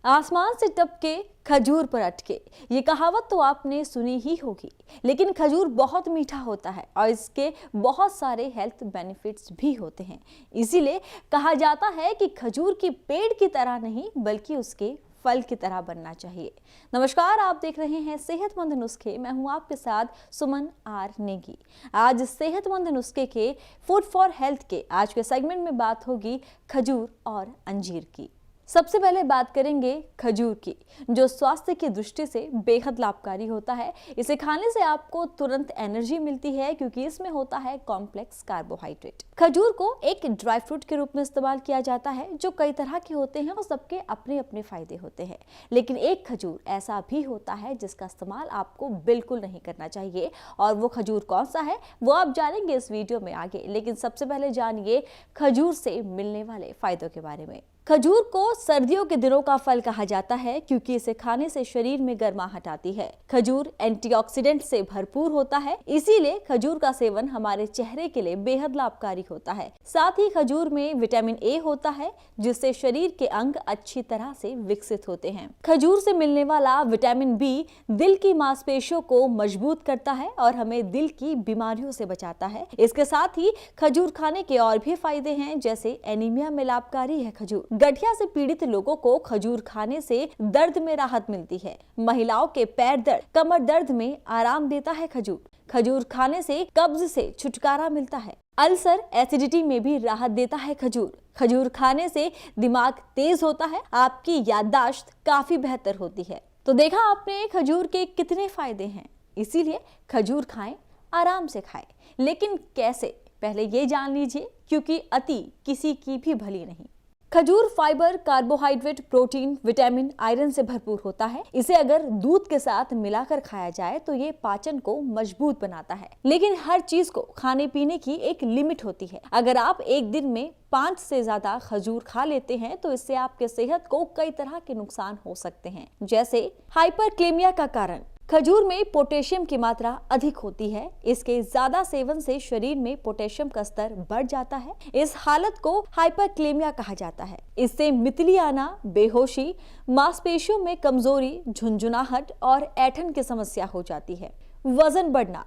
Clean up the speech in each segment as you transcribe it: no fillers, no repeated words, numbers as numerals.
आसमान से टपके खजूर पर अटके, ये कहावत तो आपने सुनी ही होगी। लेकिन खजूर बहुत मीठा होता है और इसके बहुत सारे हेल्थ बेनिफिट्स भी होते हैं। इसीलिए कहा जाता है कि खजूर की पेड़ की तरह नहीं बल्कि उसके फल की तरह बनना चाहिए। नमस्कार, आप देख रहे हैं सेहतमंद नुस्खे। मैं हूं आपके साथ सुमन आर नेगी। आज सेहतमंद नुस्खे के फूड फॉर हेल्थ के आज के सेगमेंट में बात होगी खजूर और अंजीर की। सबसे पहले बात करेंगे खजूर की, जो स्वास्थ्य की दृष्टि से बेहद लाभकारी होता है। इसे खाने से आपको तुरंत एनर्जी मिलती है क्योंकि इसमें होता है कॉम्प्लेक्स कार्बोहाइड्रेट। खजूर को एक ड्राई फ्रूट के रूप में इस्तेमाल किया जाता है, जो कई तरह के होते हैं और सबके अपने अपने फायदे होते हैं। लेकिन एक खजूर ऐसा भी होता है जिसका इस्तेमाल आपको बिल्कुल नहीं करना चाहिए, और वो खजूर कौन सा है वो आप जानेंगे इस वीडियो में आगे। लेकिन सबसे पहले जानिए खजूर से मिलने वाले फायदों के बारे में। खजूर को सर्दियों के दिनों का फल कहा जाता है क्योंकि इसे खाने से शरीर में गर्माहट आती है। खजूर एंटीऑक्सीडेंट से भरपूर होता है, इसीलिए खजूर का सेवन हमारे चेहरे के लिए बेहद लाभकारी होता है। साथ ही खजूर में विटामिन ए होता है, जिससे शरीर के अंग अच्छी तरह से विकसित होते हैं। खजूर से मिलने वाला विटामिन बी दिल की मांसपेशियों को मजबूत करता है और हमें दिल की बीमारियों से बचाता है। इसके साथ ही खजूर खाने के और भी फायदे हैं, जैसे एनीमिया में लाभकारी है खजूर। गठिया से पीड़ित लोगों को खजूर खाने से दर्द में राहत मिलती है। महिलाओं के पैर दर्द, कमर दर्द में आराम देता है खजूर। खजूर खाने से कब्ज से छुटकारा मिलता है। अल्सर, एसिडिटी में भी राहत देता है खजूर। खजूर खाने से दिमाग तेज होता है, आपकी याददाश्त काफी बेहतर होती है। तो देखा आपने खजूर के कितने फायदे हैं, इसीलिए खजूर खाएं, आराम से खाएं। लेकिन कैसे, पहले ये जान लीजिए, क्योंकि अति किसी की भी भली नहीं। खजूर fibre, carbohydrate, protein, vitamin, iron से भरपूर होता है। इसे अगर दूध के साथ मिलाकर खाया जाए तो ये पाचन को मजबूत बनाता है। लेकिन हर चीज को खाने पीने की एक लिमिट होती है। अगर आप एक दिन में 5 से ज्यादा खजूर खा लेते हैं तो इससे आपके सेहत को कई तरह के नुकसान हो सकते हैं, जैसे हाइपरक्लेमिया का कारण। खजूर में पोटेशियम की मात्रा अधिक होती है। इसके ज्यादा सेवन से शरीर में पोटेशियम का स्तर बढ़ जाता है। इस हालत को हाइपरक्लेमिया कहा जाता है। इससे मितली आना, बेहोशी, मांसपेशियों में कमजोरी, झुंझुनाहट और ऐंठन की समस्या हो जाती है। वजन बढ़ना,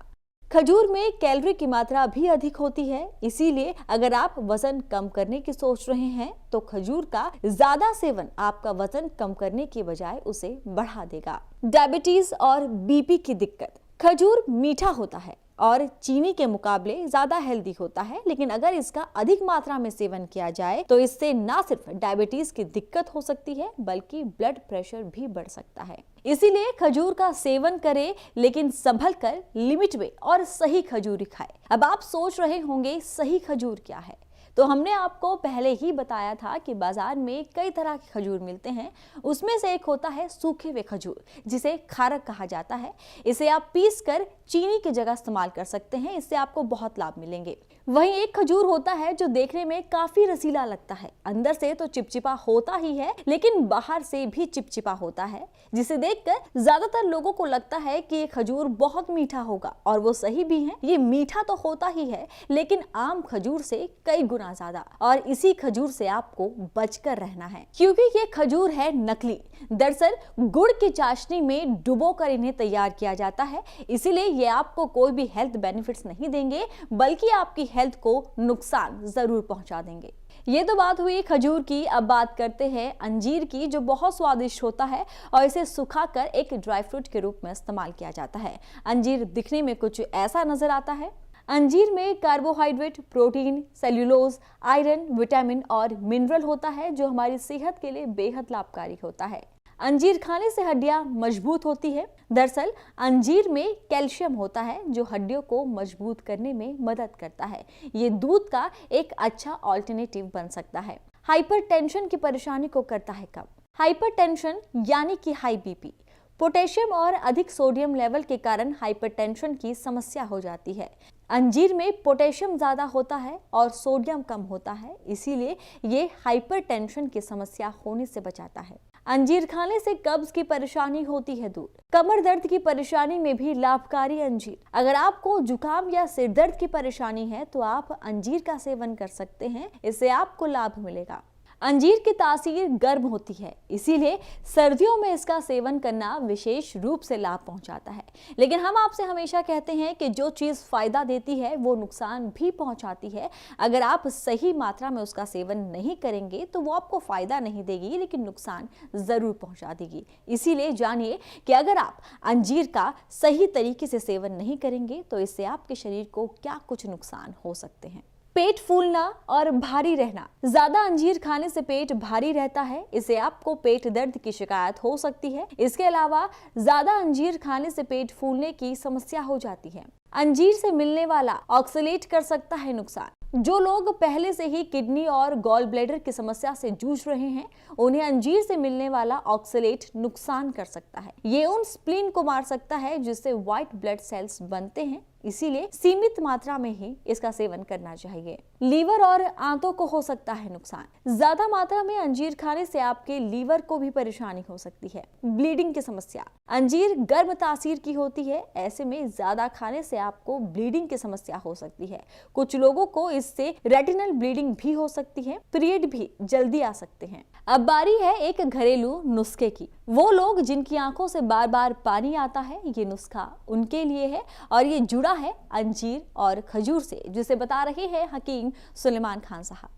खजूर में कैलोरी की मात्रा भी अधिक होती है, इसीलिए अगर आप वजन कम करने की सोच रहे हैं तो खजूर का ज्यादा सेवन आपका वजन कम करने की बजाय उसे बढ़ा देगा। डायबिटीज और बीपी की दिक्कत, खजूर मीठा होता है और चीनी के मुकाबले ज्यादा हेल्दी होता है, लेकिन अगर इसका अधिक मात्रा में सेवन किया जाए तो इससे ना सिर्फ डायबिटीज की दिक्कत हो सकती है बल्कि ब्लड प्रेशर भी बढ़ सकता है। इसीलिए खजूर का सेवन करें, लेकिन संभल कर, लिमिट में और सही खजूर खाएं। अब आप सोच रहे होंगे सही खजूर क्या है, तो हमने आपको पहले ही बताया था कि बाजार में कई तरह के खजूर मिलते हैं। उसमें से एक होता है सूखे हुए खजूर, जिसे खारक कहा जाता है। इसे आप पीस कर चीनी की जगह इस्तेमाल कर सकते हैं, इससे आपको बहुत लाभ मिलेंगे। वहीं एक खजूर होता है जो देखने में काफी रसीला लगता है, अंदर से तो चिपचिपा होता ही है लेकिन बाहर से भी चिपचिपा होता है, जिसे देखकर ज्यादातर लोगों को लगता है कि ये खजूर बहुत मीठा होगा, और वो सही भी है। ये मीठा तो होता ही है लेकिन आम खजूर से कई गुना ज्यादा, और इसी खजूर से आपको बचकर रहना है क्योंकि ये खजूर है नकली। दरअसल गुड़ की चाशनी में डुबोकर इन्हें तैयार किया जाता है, इसीलिए ये आपको कोई भी हेल्थ बेनिफिट्स नहीं देंगे बल्कि आपकी हेल्थ को नुकसान जरूर पहुंचा देंगे। ये तो बात हुई खजूर की। अब बात करते हैं अंजीर की, जो बहुत स्वादिष्ट होता है और इसे सुखाकर एक ड्राई फ्रूट के रूप में इस्तेमाल किया जाता है। अंजीर दिखने में कुछ ऐसा नजर आता है। अंजीर में carbohydrate, protein, cellulose, iron, vitamin और मिनरल होता है, जो हमारी सेहत के लिए बेहद लाभकारी होता है। अंजीर खाने से हड्डियां मजबूत होती है। दरअसल अंजीर में कैल्शियम होता है जो हड्डियों को मजबूत करने में मदद करता है। ये दूध का एक अच्छा ऑल्टरनेटिव बन सकता है। हाइपरटेंशन की परेशानी को करता है कम। हाइपरटेंशन यानी कि हाई बीपी, पोटेशियम और अधिक सोडियम लेवल के कारण हाइपरटेंशन की समस्या हो जाती है। अंजीर में पोटेशियम ज्यादा होता है और सोडियम कम होता है, इसीलिए ये हाइपरटेंशन की समस्या होने से बचाता है। अंजीर खाने से कब्ज की परेशानी होती है दूर। कमर दर्द की परेशानी में भी लाभकारी अंजीर। अगर आपको जुकाम या सिर दर्द की परेशानी है तो आप अंजीर का सेवन कर सकते हैं, इससे आपको लाभ मिलेगा। अंजीर की तासीर गर्म होती है, इसीलिए सर्दियों में इसका सेवन करना विशेष रूप से लाभ पहुंचाता है। लेकिन हम आपसे हमेशा कहते हैं कि जो चीज़ फायदा देती है वो नुकसान भी पहुंचाती है। अगर आप सही मात्रा में उसका सेवन नहीं करेंगे तो वो आपको फायदा नहीं देगी, लेकिन नुकसान जरूर पहुंचा देगी। इसीलिए जानिए कि अगर आप अंजीर का सही तरीके से सेवन नहीं करेंगे तो इससे आपके शरीर को क्या कुछ नुकसान हो सकते हैं। पेट फूलना और भारी रहना। ज्यादा अंजीर खाने से पेट भारी रहता है, इससे आपको पेट दर्द की शिकायत हो सकती है। इसके अलावा ज्यादा अंजीर खाने से पेट फूलने की समस्या हो जाती है। अंजीर से मिलने वाला ऑक्सलेट कर सकता है नुकसान। जो लोग पहले से ही किडनी और गॉल ब्लैडर की समस्या से जूझ रहे हैं, उन्हें अंजीर से मिलने वाला ऑक्सलेट नुकसान कर सकता है। ये उन स्प्लीन को मार सकता है जिससे व्हाइट ब्लड सेल्स बनते हैं, इसीलिए सीमित मात्रा में ही इसका सेवन करना चाहिए। लीवर और आंतों को हो सकता है नुकसान। ज्यादा मात्रा में अंजीर खाने से आपके लीवर को भी परेशानी हो सकती है। ब्लीडिंग की समस्या। अंजीर गर्म तासीर की होती है, ऐसे में ज्यादा खाने से आपको ब्लीडिंग की समस्या हो सकती है। कुछ लोगों को इससे रेटिनल ब्लीडिंग भी हो सकती है, पीरियड भी जल्दी आ सकते हैं। अब बारी है एक घरेलू नुस्खे की। वो लोग जिनकी आंखों से बार बार पानी आता है, ये नुस्खा उनके लिए है और ये जुड़ा है अंजीर और खजूर से, जिसे बता रहे हैं हकीम सुलेमान खान साहब।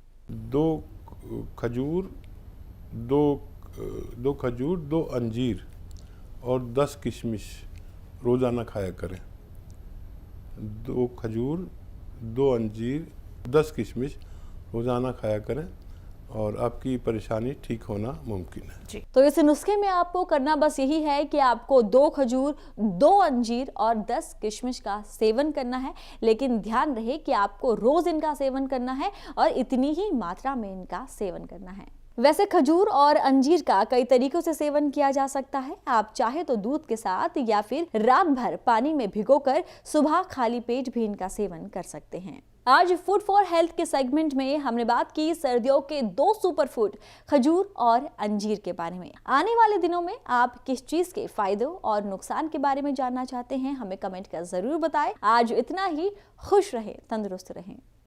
दो खजूर, 2 अंजीर और 10 किशमिश रोज़ाना खाया करें। 2 खजूर, 2 अंजीर, 10 किशमिश रोज़ाना खाया करें और आपकी परेशानी ठीक होना मुमकिन है जी। तो इस नुस्खे में आपको करना बस यही है कि आपको 2 खजूर, 2 अंजीर और 10 किशमिश का सेवन करना है। लेकिन ध्यान रहे कि आपको रोज इनका सेवन करना है और इतनी ही मात्रा में इनका सेवन करना है। वैसे खजूर और अंजीर का कई तरीकों से सेवन किया जा सकता है। आप चाहे तो दूध के साथ या फिर रात भर पानी में भिगोकर सुबह खाली पेट भी इनका सेवन कर सकते हैं। आज फूड फॉर हेल्थ के सेगमेंट में हमने बात की सर्दियों के 2 सुपर फूड खजूर और अंजीर के बारे में। आने वाले दिनों में आप किस चीज के फायदों और नुकसान के बारे में जानना चाहते हैं, हमें कमेंट कर जरूर बताएं। आज इतना ही। खुश रहें, तंदुरुस्त रहें।